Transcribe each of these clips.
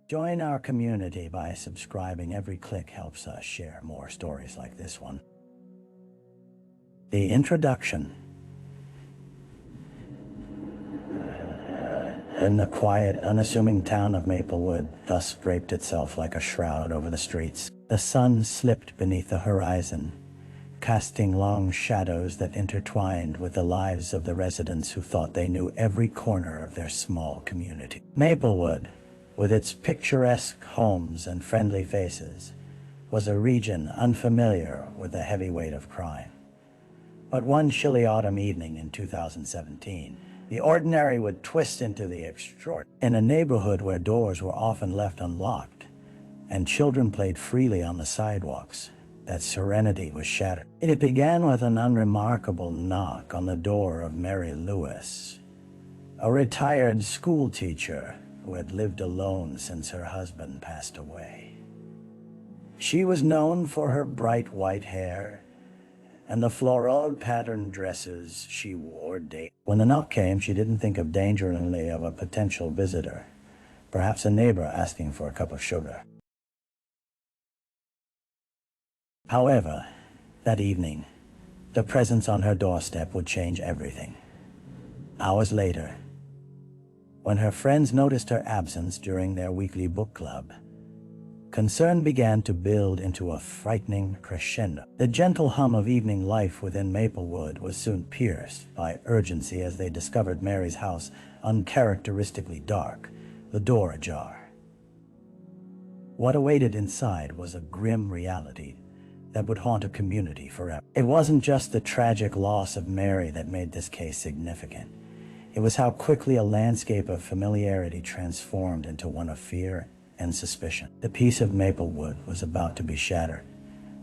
Join our community by subscribing. Every click helps us share more stories like this one. The introduction. In the quiet, unassuming town of Maplewood, dust draped itself like a shroud over the streets. The sun slipped beneath the horizon, casting long shadows that intertwined with the lives of the residents who thought they knew every corner of their small community. Maplewood, with its picturesque homes and friendly faces, was a region unfamiliar with the heavy weight of crime. But one chilly autumn evening in 2017, the ordinary would twist into the extraordinary. In a neighborhood where doors were often left unlocked and children played freely on the sidewalks, that serenity was shattered. It began with an unremarkable knock on the door of Mary Lewis, a retired school teacher who had lived alone since her husband passed away. She was known for her bright white hair and the floral patterned dresses she wore daily. When the knock came, she didn't think of danger only of a potential visitor, perhaps a neighbor asking for a cup of sugar. However, that evening, the presence on her doorstep would change everything. Hours later, when her friends noticed her absence during their weekly book club, concern began to build into a frightening crescendo. The gentle hum of evening life within Maplewood was soon pierced by urgency as they discovered Mary's house uncharacteristically dark, the door ajar. What awaited inside was a grim reality that would haunt a community forever. It wasn't just the tragic loss of Mary that made this case significant. It was how quickly a landscape of familiarity transformed into one of fear and suspicion. The peace of Maplewood was about to be shattered,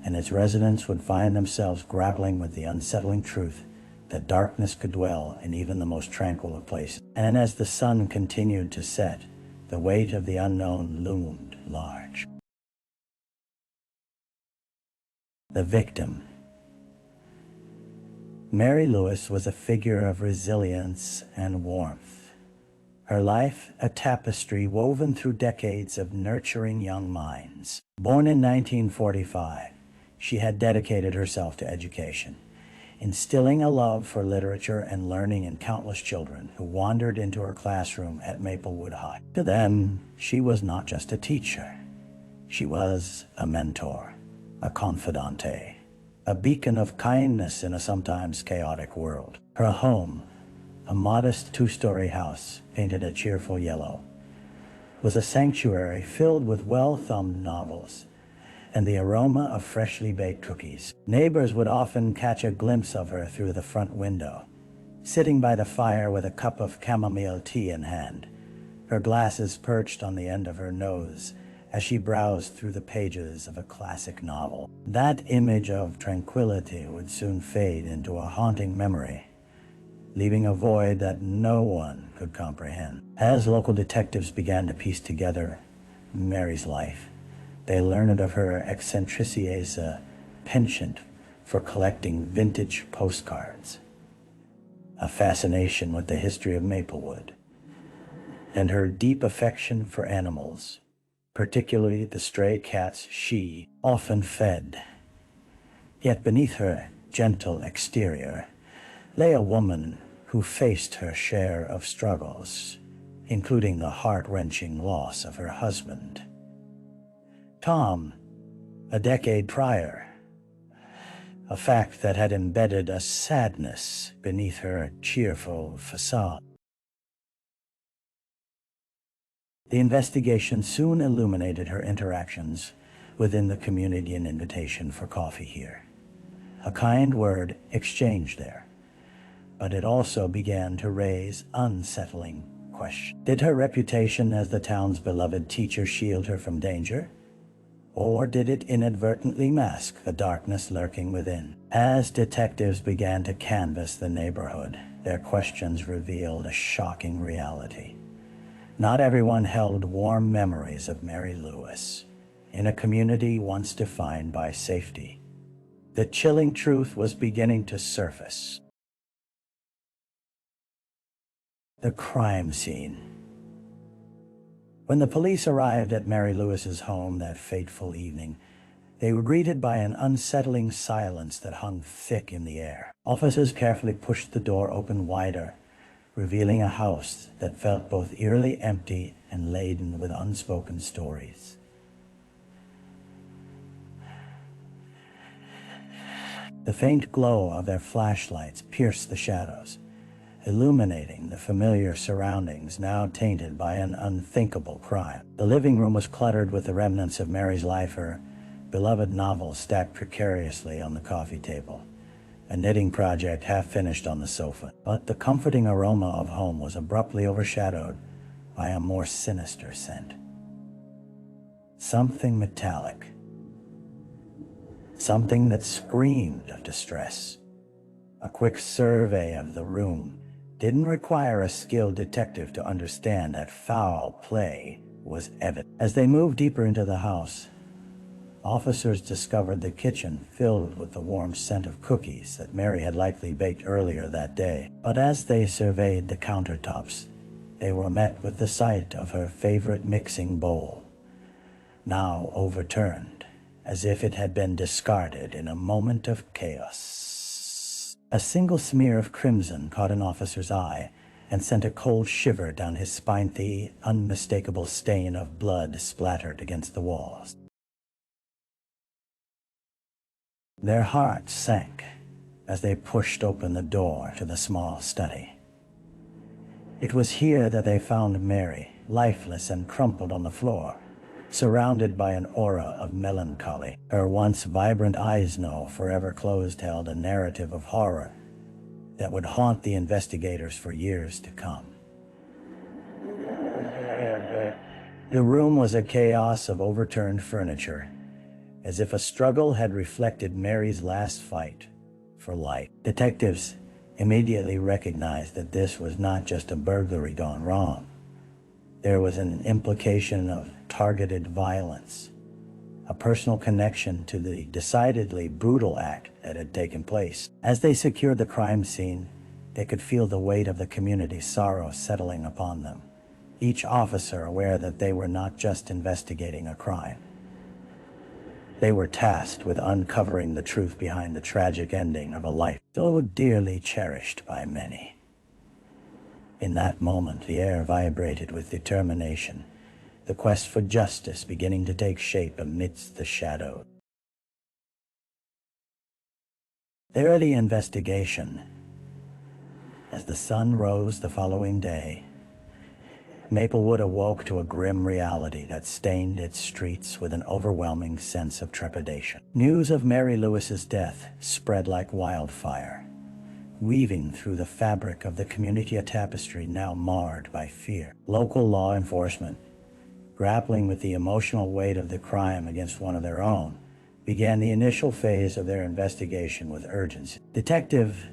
and its residents would find themselves grappling with the unsettling truth that darkness could dwell in even the most tranquil of places. And as the sun continued to set, the weight of the unknown loomed large. The victim. Mary Lewis was a figure of resilience and warmth. Her life, a tapestry woven through decades of nurturing young minds. Born in 1945, she had dedicated herself to education, instilling a love for literature and learning in countless children who wandered into her classroom at Maplewood High. To them, she was not just a teacher. She was a mentor, a confidante, a beacon of kindness in a sometimes chaotic world. Her home, a modest two-story house painted a cheerful yellow, was a sanctuary filled with well-thumbed novels and the aroma of freshly baked cookies. Neighbors would often catch a glimpse of her through the front window, sitting by the fire with a cup of chamomile tea in hand, her glasses perched on the end of her nose as she browsed through the pages of a classic novel. That image of tranquility would soon fade into a haunting memory, leaving a void that no one could comprehend. As local detectives began to piece together Mary's life, they learned of her eccentricity's penchant for collecting vintage postcards, a fascination with the history of Maplewood, and her deep affection for animals, particularly the stray cats she often fed. Yet beneath her gentle exterior lay a woman who faced her share of struggles, including the heart-wrenching loss of her husband, Tom, a decade prior, a fact that had embedded a sadness beneath her cheerful facade. The investigation soon illuminated her interactions within the community, an invitation for coffee here, a kind word exchanged there. But it also began to raise unsettling questions. Did her reputation as the town's beloved teacher shield her from danger? Or did it inadvertently mask the darkness lurking within? As detectives began to canvass the neighborhood, their questions revealed a shocking reality. Not everyone held warm memories of Mary Lewis in a community once defined by safety. The chilling truth was beginning to surface. The crime scene. When the police arrived at Mary Lewis's home that fateful evening, they were greeted by an unsettling silence that hung thick in the air. Officers carefully pushed the door open wider, revealing a house that felt both eerily empty and laden with unspoken stories. The faint glow of their flashlights pierced the shadows, illuminating the familiar surroundings now tainted by an unthinkable crime. The living room was cluttered with the remnants of Mary's life, her beloved novel stacked precariously on the coffee table, a knitting project half finished on the sofa. But the comforting aroma of home was abruptly overshadowed by a more sinister scent. Something metallic. Something that screamed of distress. A quick survey of the room didn't require a skilled detective to understand that foul play was evident. As they moved deeper into the house, officers discovered the kitchen filled with the warm scent of cookies that Mary had likely baked earlier that day. But as they surveyed the countertops, they were met with the sight of her favorite mixing bowl, now overturned, as if it had been discarded in a moment of chaos. A single smear of crimson caught an officer's eye and sent a cold shiver down his spine. The unmistakable stain of blood splattered against the walls. Their hearts sank as they pushed open the door to the small study. It was here that they found Mary, lifeless and crumpled on the floor, surrounded by an aura of melancholy. Her once vibrant eyes, now forever closed, held a narrative of horror that would haunt the investigators for years to come. The room was a chaos of overturned furniture, as if a struggle had reflected Mary's last fight for life. Detectives immediately recognized that this was not just a burglary gone wrong. There was an implication of targeted violence, a personal connection to the decidedly brutal act that had taken place. As they secured the crime scene, they could feel the weight of the community's sorrow settling upon them, each officer aware that they were not just investigating a crime. They were tasked with uncovering the truth behind the tragic ending of a life so dearly cherished by many. In that moment, the air vibrated with determination, the quest for justice beginning to take shape amidst the shadows. The early investigation. As the sun rose the following day, Maplewood awoke to a grim reality that stained its streets with an overwhelming sense of trepidation. News of Mary Lewis's death spread like wildfire, weaving through the fabric of the community, a tapestry now marred by fear. Local law enforcement, grappling with the emotional weight of the crime against one of their own, began the initial phase of their investigation with urgency. Detective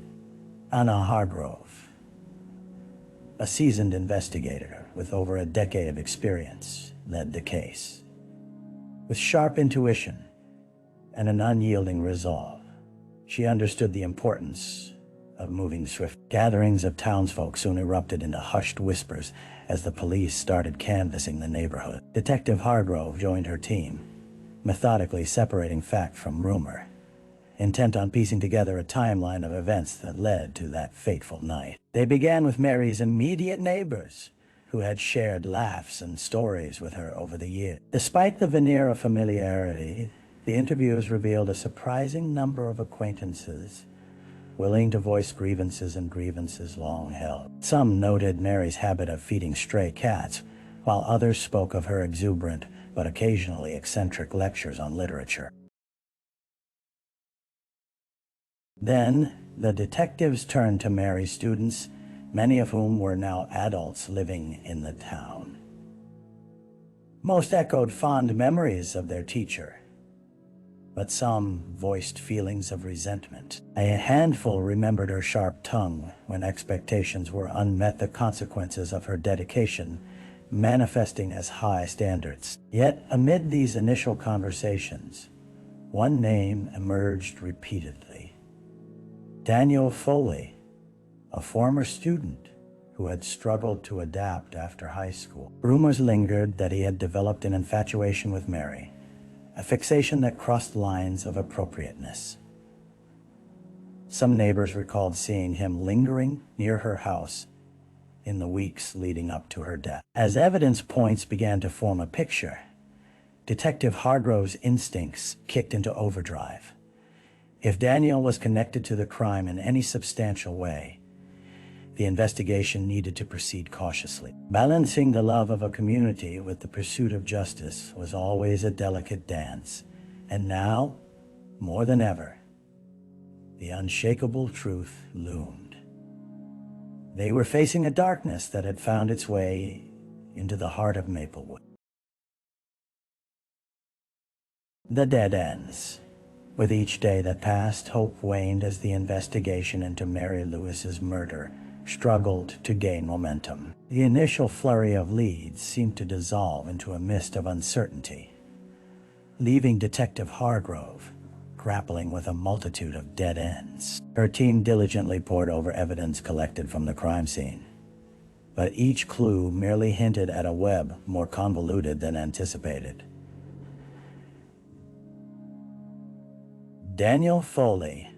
Anna Hargrove, a seasoned investigator with over a decade of experience, led the case. With sharp intuition and an unyielding resolve, she understood the importance of moving swift. Gatherings of townsfolk soon erupted into hushed whispers as the police started canvassing the neighborhood. Detective Hargrove joined her team, methodically separating fact from rumor, intent on piecing together a timeline of events that led to that fateful night. They began with Mary's immediate neighbors, who had shared laughs and stories with her over the years. Despite the veneer of familiarity, the interviews revealed a surprising number of acquaintances willing to voice grievances and grievances long held. Some noted Mary's habit of feeding stray cats, while others spoke of her exuberant but occasionally eccentric lectures on literature. Then, the detectives turned to Mary's students, many of whom were now adults living in the town. Most echoed fond memories of their teacher, but some voiced feelings of resentment. A handful remembered her sharp tongue when expectations were unmet, the consequences of her dedication manifesting as high standards. Yet, amid these initial conversations, one name emerged repeatedly: Daniel Foley, a former student who had struggled to adapt after high school. Rumors lingered that he had developed an infatuation with Mary, a fixation that crossed lines of appropriateness. Some neighbors recalled seeing him lingering near her house in the weeks leading up to her death. As evidence points began to form a picture, Detective Hargrove's instincts kicked into overdrive. If Daniel was connected to the crime in any substantial way, the investigation needed to proceed cautiously. Balancing the love of a community with the pursuit of justice was always a delicate dance, and now, more than ever, the unshakable truth loomed. They were facing a darkness that had found its way into the heart of Maplewood. The dead ends. With each day that passed, hope waned as the investigation into Mary Lewis's murder struggled to gain momentum. The initial flurry of leads seemed to dissolve into a mist of uncertainty, leaving Detective Hargrove grappling with a multitude of dead ends. Her team diligently pored over evidence collected from the crime scene, but each clue merely hinted at a web more convoluted than anticipated. Daniel Foley,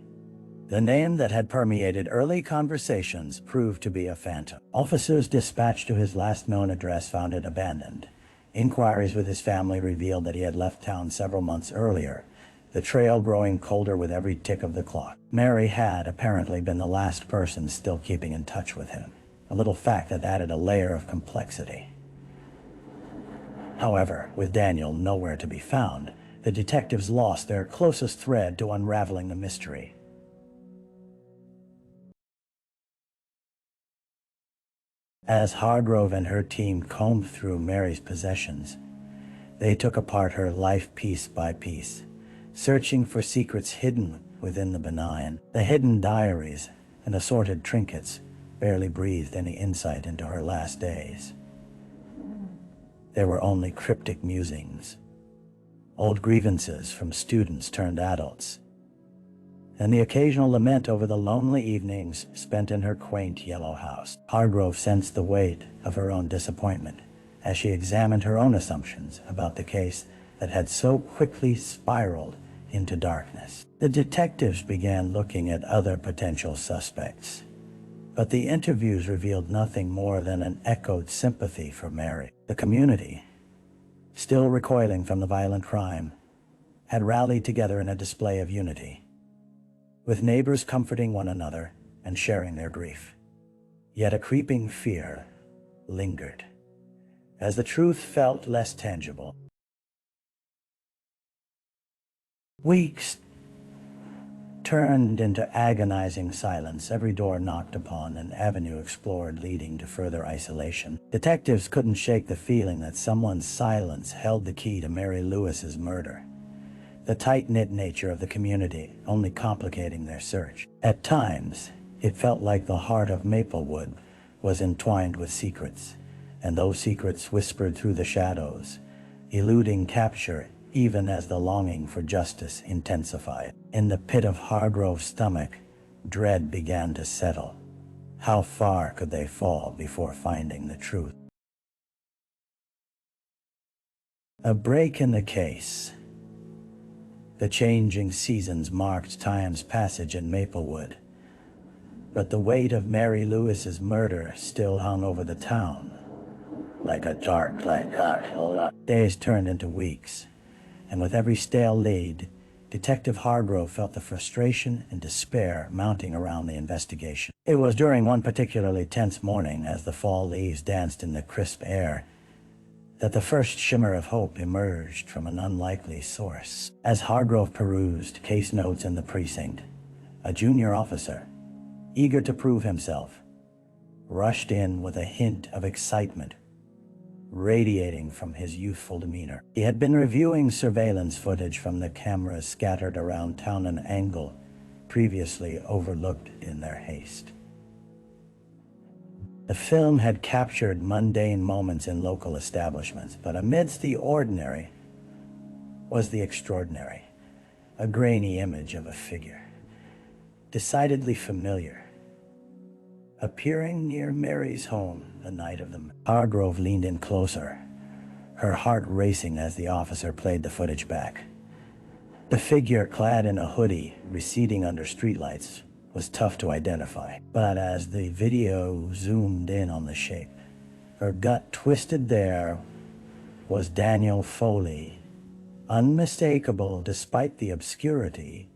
the name that had permeated early conversations, proved to be a phantom. Officers dispatched to his last known address found it abandoned. Inquiries with his family revealed that he had left town several months earlier, the trail growing colder with every tick of the clock. Mary had apparently been the last person still keeping in touch with him, a little fact that added a layer of complexity. However, with Daniel nowhere to be found, the detectives lost their closest thread to unraveling the mystery. As Hargrove and her team combed through Mary's possessions, they took apart her life piece by piece, searching for secrets hidden within the benign. The hidden diaries and assorted trinkets barely breathed any insight into her last days. There were only cryptic musings, old grievances from students turned adults, and the occasional lament over the lonely evenings spent in her quaint yellow house. Hargrove sensed the weight of her own disappointment as she examined her own assumptions about the case that had so quickly spiraled into darkness. The detectives began looking at other potential suspects, but the interviews revealed nothing more than an echoed sympathy for Mary. The community, still recoiling from the violent crime, had rallied together in a display of unity, with neighbors comforting one another and sharing their grief. Yet a creeping fear lingered, as the truth felt less tangible. Weeks turned into agonizing silence, every door knocked upon, an avenue explored leading to further isolation. Detectives couldn't shake the feeling that someone's silence held the key to Mary Lewis's murder, the tight-knit nature of the community only complicating their search. At times, it felt like the heart of Maplewood was entwined with secrets, and those secrets whispered through the shadows, eluding capture even as the longing for justice intensified. In the pit of Hargrove's stomach, dread began to settle. How far could they fall before finding the truth? A break in the case. The changing seasons marked time's passage in Maplewood, but the weight of Mary Lewis's murder still hung over the town, like a dark cloud. Days turned into weeks, and with every stale lead, Detective Hargrove felt the frustration and despair mounting around the investigation. It was during one particularly tense morning, as the fall leaves danced in the crisp air, that the first shimmer of hope emerged from an unlikely source. As Hargrove perused case notes in the precinct, a junior officer, eager to prove himself, rushed in with a hint of excitement radiating from his youthful demeanor. He had been reviewing surveillance footage from the cameras scattered around town, an angle previously overlooked in their haste. The film had captured mundane moments in local establishments, but amidst the ordinary was the extraordinary, a grainy image of a figure, decidedly familiar, appearing near Mary's home the night of the murder. Hargrove leaned in closer, her heart racing as the officer played the footage back. The figure clad in a hoodie, receding under streetlights, was tough to identify. But as the video zoomed in on the shape, her gut twisted. There was Daniel Foley, unmistakable despite the obscurity,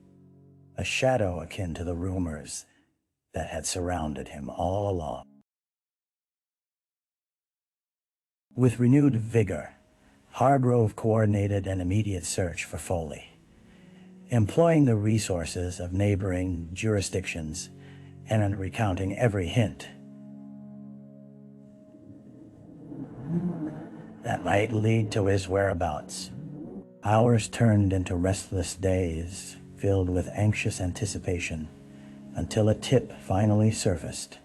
a shadow akin to the rumors that had surrounded him all along. With renewed vigor, Hargrove coordinated an immediate search for Foley, employing the resources of neighboring jurisdictions and recounting every hint that might lead to his whereabouts. Hours turned into restless days, filled with anxious anticipation, until a tip finally surfaced.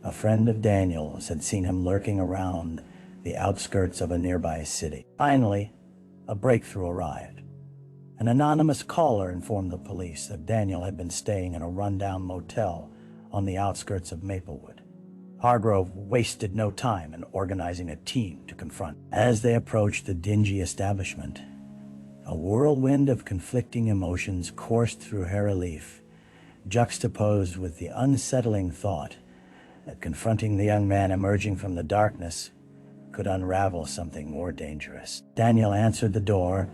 A friend of Daniel's had seen him lurking around the outskirts of a nearby city. Finally, a breakthrough arrived. An anonymous caller informed the police that Daniel had been staying in a rundown motel on the outskirts of Maplewood. Hargrove wasted no time in organizing a team to confront. As they approached the dingy establishment, a whirlwind of conflicting emotions coursed through her relief, juxtaposed with the unsettling thought that confronting the young man emerging from the darkness could unravel something more dangerous. Daniel answered the door,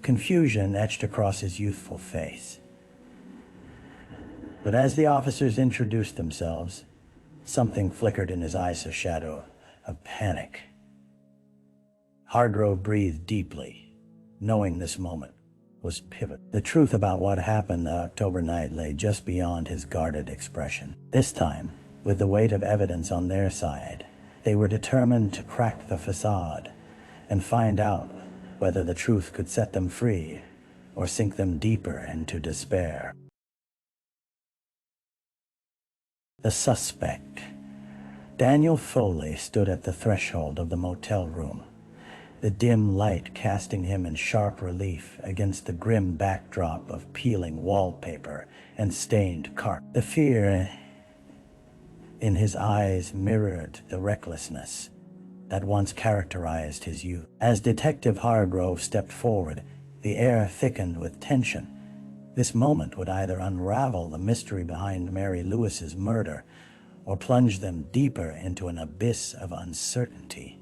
confusion etched across his youthful face. But as the officers introduced themselves, something flickered in his eyes, a shadow of panic. Hargrove breathed deeply, knowing this moment was pivotal. The truth about what happened that October night lay just beyond his guarded expression. This time, with the weight of evidence on their side, they were determined to crack the facade and find out whether the truth could set them free or sink them deeper into despair. The suspect, Daniel Foley, stood at the threshold of the motel room, the dim light casting him in sharp relief against the grim backdrop of peeling wallpaper and stained carpet. The fear in his eyes mirrored the recklessness that once characterized his youth. As Detective Hargrove stepped forward, the air thickened with tension. This moment would either unravel the mystery behind Mary Lewis's murder or plunge them deeper into an abyss of uncertainty.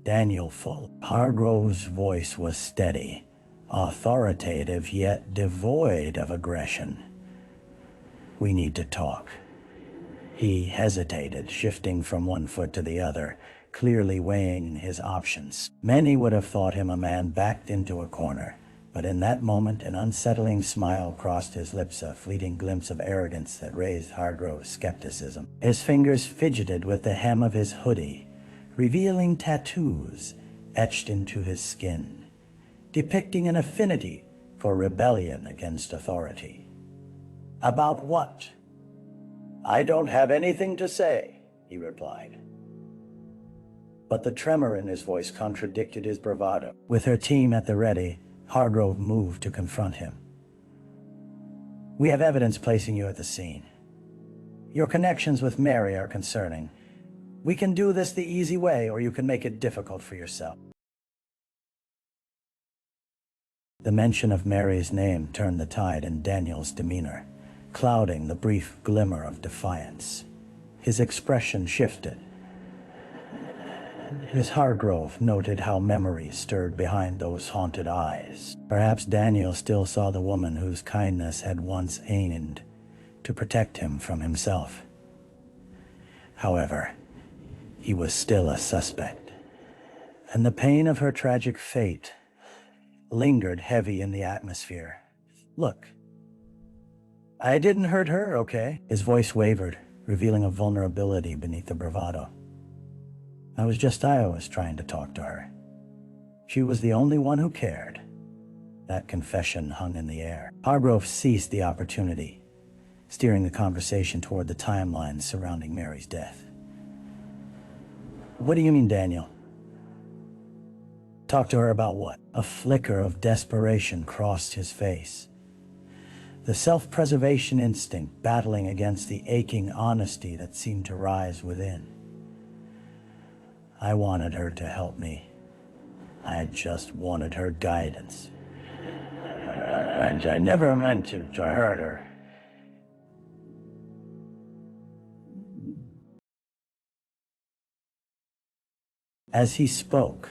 Daniel Foley. Hargrove's voice was steady, authoritative yet devoid of aggression. "We need to talk." He hesitated, shifting from one foot to the other, clearly weighing his options. Many would have thought him a man backed into a corner, but in that moment an unsettling smile crossed his lips, a fleeting glimpse of arrogance that raised Hargrove's skepticism. His fingers fidgeted with the hem of his hoodie, revealing tattoos etched into his skin, depicting an affinity for rebellion against authority. "About what?" "I don't have anything to say," he replied. But the tremor in his voice contradicted his bravado. With her team at the ready, Hargrove moved to confront him. "We have evidence placing you at the scene. Your connections with Mary are concerning. We can do this the easy way, or you can make it difficult for yourself." The mention of Mary's name turned the tide in Daniel's demeanor, clouding the brief glimmer of defiance. His expression shifted. Miss Hargrove noted how memories stirred behind those haunted eyes. Perhaps Daniel still saw the woman whose kindness had once aimed to protect him from himself. However, he was still a suspect, and the pain of her tragic fate lingered heavy in the atmosphere. "Look, I didn't hurt her, okay?" His voice wavered, revealing a vulnerability beneath the bravado. I was trying to talk to her. She was the only one who cared." That confession hung in the air. Hargrove seized the opportunity, steering the conversation toward the timeline surrounding Mary's death. "What do you mean, Daniel?" "Talk to her about what?" A flicker of desperation crossed his face. the self-preservation instinct battling against the aching honesty that seemed to rise within. I wanted her to help me. I just wanted her guidance. And I never meant to hurt her. As he spoke,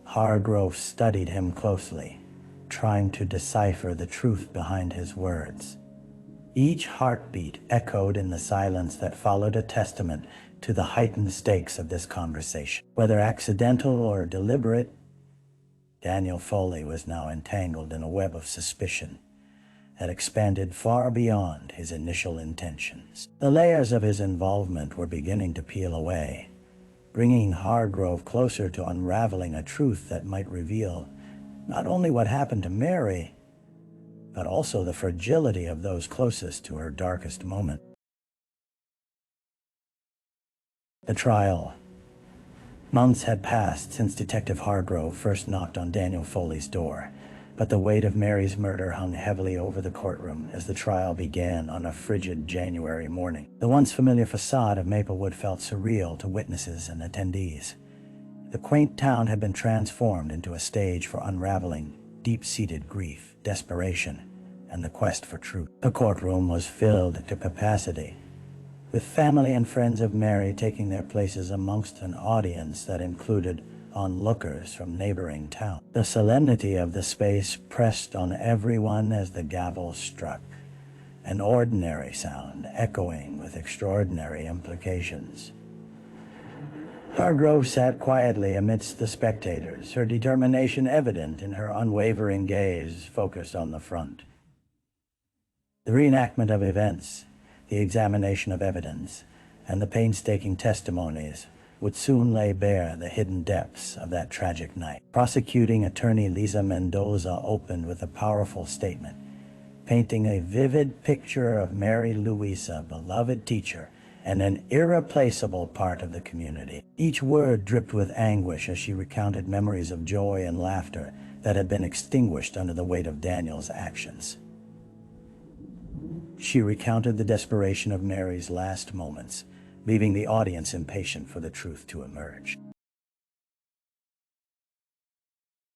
Hargrove studied him closely, trying to decipher the truth behind his words. Each heartbeat echoed in the silence that followed, a testament to the heightened stakes of this conversation. Whether accidental or deliberate, Daniel Foley was now entangled in a web of suspicion that expanded far beyond his initial intentions. The layers of his involvement were beginning to peel away, bringing Hargrove closer to unraveling a truth that might reveal not only what happened to Mary, but also the fragility of those closest to her darkest moment. The trial. Months had passed since Detective Hargrove first knocked on Daniel Foley's door, but the weight of Mary's murder hung heavily over the courtroom as the trial began on a frigid January morning. The once familiar facade of Maplewood felt surreal to witnesses and attendees. The quaint town had been transformed into a stage for unraveling deep-seated grief, desperation, and the quest for truth. The courtroom was filled to capacity, with family and friends of Mary taking their places amongst an audience that included onlookers from neighboring towns. The solemnity of the space pressed on everyone as the gavel struck, an ordinary sound echoing with extraordinary implications. Hargrove sat quietly amidst the spectators, her determination evident in her unwavering gaze focused on the front. The reenactment of events, the examination of evidence, and the painstaking testimonies would soon lay bare the hidden depths of that tragic night. Prosecuting attorney Lisa Mendoza opened with a powerful statement, painting a vivid picture of Mary Louisa, beloved teacher, and an irreplaceable part of the community. Each word dripped with anguish as she recounted memories of joy and laughter that had been extinguished under the weight of Daniel's actions. She recounted the desperation of Mary's last moments, leaving the audience impatient for the truth to emerge.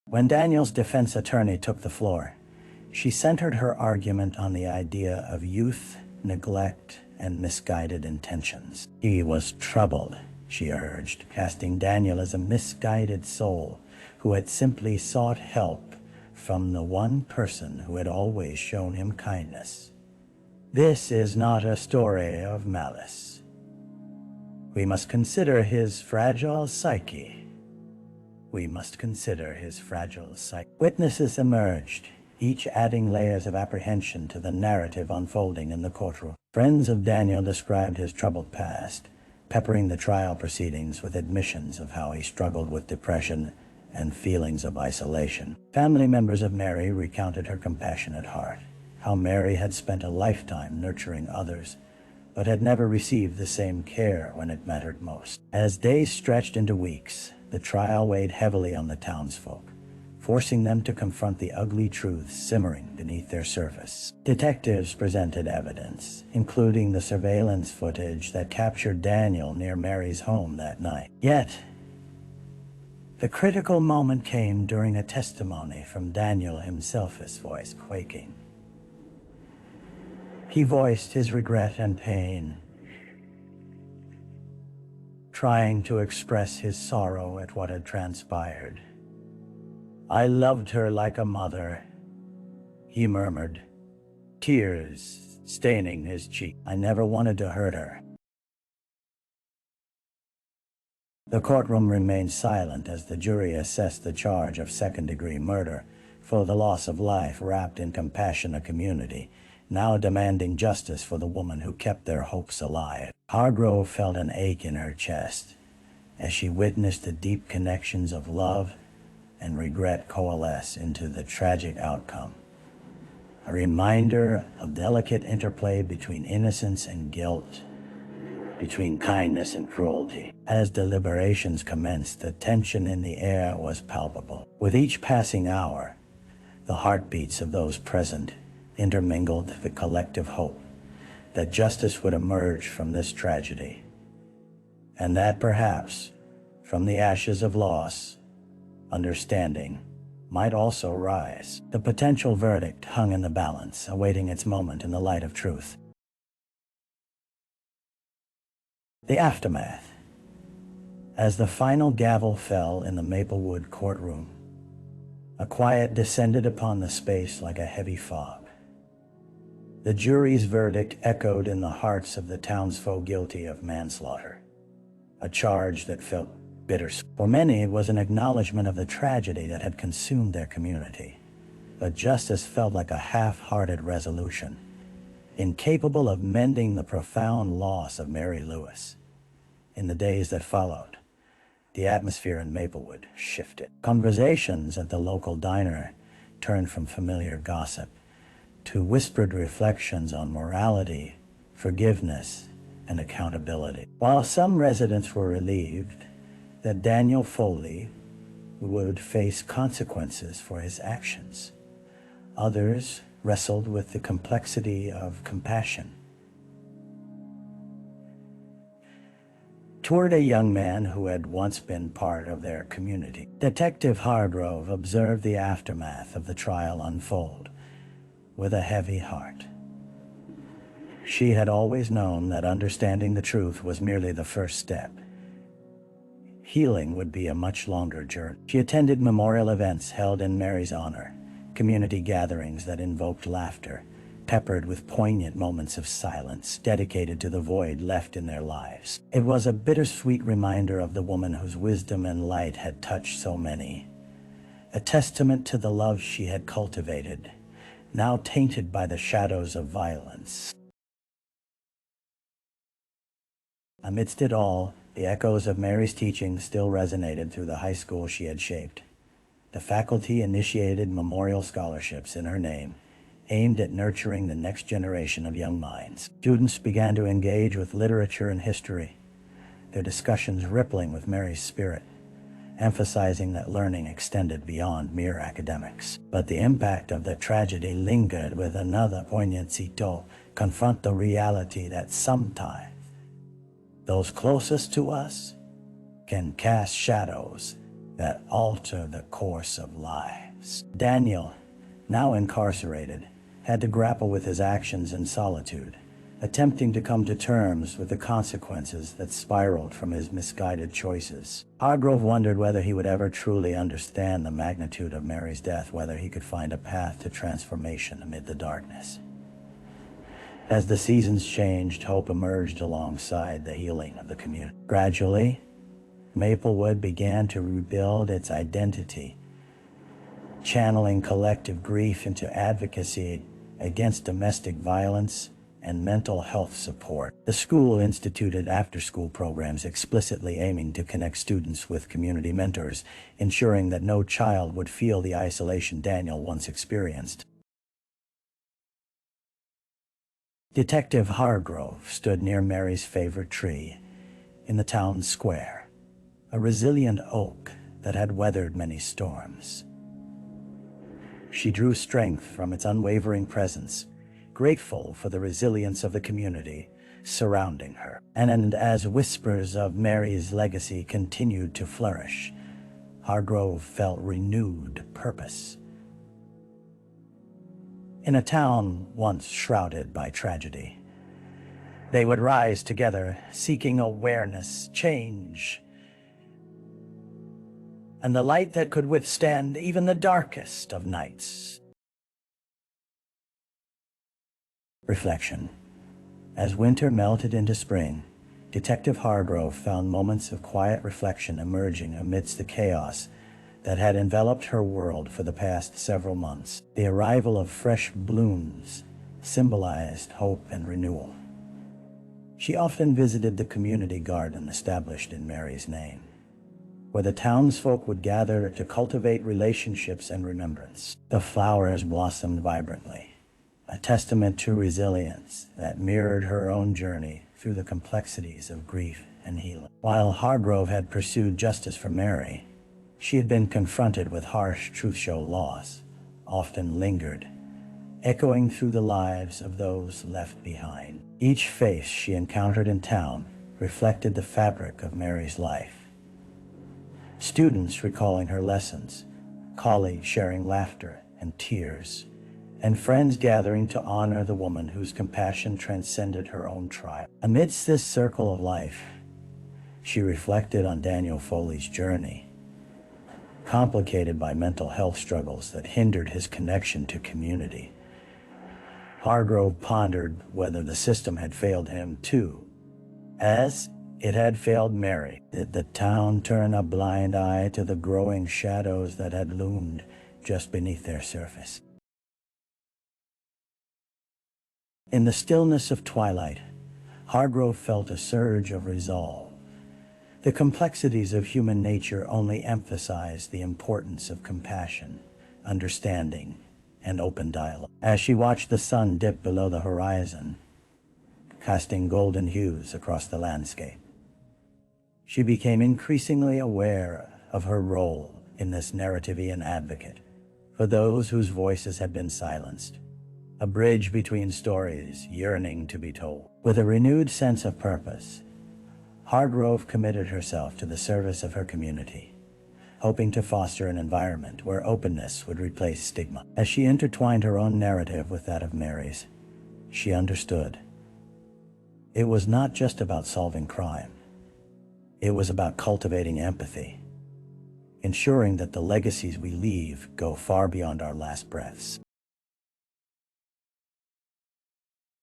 When Daniel's defense attorney took the floor, she centered her argument on the idea of youth, neglect, and misguided intentions. He was troubled, she urged, casting Daniel as a misguided soul who had simply sought help from the one person who had always shown him kindness. This is not a story of malice. We must consider his fragile psyche. Witnesses emerged, each adding layers of apprehension to the narrative unfolding in the courtroom. Friends of Daniel described his troubled past, peppering the trial proceedings with admissions of how he struggled with depression and feelings of isolation. Family members of Mary recounted her compassionate heart, how Mary had spent a lifetime nurturing others, but had never received the same care when it mattered most. As days stretched into weeks, the trial weighed heavily on the townsfolk, forcing them to confront the ugly truths simmering beneath their surface. Detectives presented evidence, including the surveillance footage that captured Daniel near Mary's home that night. Yet, the critical moment came during a testimony from Daniel himself, his voice quaking. He voiced his regret and pain, trying to express his sorrow at what had transpired. "I loved her like a mother," he murmured, tears staining his cheek. "I never wanted to hurt her." The courtroom remained silent as the jury assessed the charge of second-degree murder for the loss of life wrapped in compassion, a community now demanding justice for the woman who kept their hopes alive. Hargrove felt an ache in her chest as she witnessed the deep connections of love and regret coalesce into the tragic outcome. A reminder of delicate interplay between innocence and guilt, between kindness and cruelty. As deliberations commenced, the tension in the air was palpable. With each passing hour, the heartbeats of those present intermingled with collective hope that justice would emerge from this tragedy, and that perhaps, from the ashes of loss, understanding might also rise. The potential verdict hung in the balance, awaiting its moment in the light of truth. The aftermath. As the final gavel fell in the Maplewood courtroom, a quiet descended upon the space like a heavy fog. The jury's verdict echoed in the hearts of the townsfolk guilty of manslaughter, a charge that felt bitter. For many, it was an acknowledgement of the tragedy that had consumed their community. But justice felt like a half-hearted resolution, incapable of mending the profound loss of Mary Lewis. In the days that followed, the atmosphere in Maplewood shifted. Conversations at the local diner turned from familiar gossip to whispered reflections on morality, forgiveness, and accountability. While some residents were relieved that Daniel Foley would face consequences for his actions, others wrestled with the complexity of compassion. Toward a young man who had once been part of their community, Detective Hargrove observed the aftermath of the trial unfold with a heavy heart. She had always known that understanding the truth was merely the first step. Healing would be a much longer journey. She attended memorial events held in Mary's honor, community gatherings that invoked laughter, peppered with poignant moments of silence dedicated to the void left in their lives. It was a bittersweet reminder of the woman whose wisdom and light had touched so many, a testament to the love she had cultivated, now tainted by the shadows of violence. Amidst it all, the echoes of Mary's teaching still resonated through the high school she had shaped. The faculty initiated memorial scholarships in her name, aimed at nurturing the next generation of young minds. Students began to engage with literature and history, their discussions rippling with Mary's spirit, emphasizing that learning extended beyond mere academics. But the impact of the tragedy lingered with another poignancy to confront the reality that sometimes those closest to us can cast shadows that alter the course of lives. Daniel, now incarcerated, had to grapple with his actions in solitude, attempting to come to terms with the consequences that spiraled from his misguided choices. Hargrove wondered whether he would ever truly understand the magnitude of Mary's death, whether he could find a path to transformation amid the darkness. As the seasons changed, hope emerged alongside the healing of the community. Gradually, Maplewood began to rebuild its identity, channeling collective grief into advocacy against domestic violence and mental health support. The school instituted after-school programs explicitly aiming to connect students with community mentors, ensuring that no child would feel the isolation Daniel once experienced. Detective Hargrove stood near Mary's favorite tree in the town square, a resilient oak that had weathered many storms. She drew strength from its unwavering presence, grateful for the resilience of the community surrounding her. And as whispers of Mary's legacy continued to flourish, Hargrove felt renewed purpose. In a town once shrouded by tragedy, they would rise together, seeking awareness, change, and the light that could withstand even the darkest of nights. Reflection. As winter melted into spring, Detective Hargrove found moments of quiet reflection emerging amidst the chaos that had enveloped her world for the past several months. The arrival of fresh blooms symbolized hope and renewal. She often visited the community garden established in Mary's name, where the townsfolk would gather to cultivate relationships and remembrance. The flowers blossomed vibrantly, a testament to resilience that mirrored her own journey through the complexities of grief and healing. While Hargrove had pursued justice for Mary, she had been confronted with harsh truth-show laws, often lingered echoing through the lives of those left behind. Each face she encountered in town reflected the fabric of Mary's life. Students recalling her lessons, colleagues sharing laughter and tears, and friends gathering to honor the woman whose compassion transcended her own trial. Amidst this circle of life, she reflected on Daniel Foley's journey, complicated by mental health struggles that hindered his connection to community. Hargrove pondered whether the system had failed him too, as it had failed Mary. Did the town turn a blind eye to the growing shadows that had loomed just beneath their surface? In the stillness of twilight, Hargrove felt a surge of resolve. The complexities of human nature only emphasized the importance of compassion, understanding, and open dialogue. As she watched the sun dip below the horizon, casting golden hues across the landscape, she became increasingly aware of her role in this narrativian advocate for those whose voices had been silenced, a bridge between stories yearning to be told. With a renewed sense of purpose, Hargrove committed herself to the service of her community, hoping to foster an environment where openness would replace stigma. As she intertwined her own narrative with that of Mary's, she understood it was not just about solving crime. It was about cultivating empathy, ensuring that the legacies we leave go far beyond our last breaths.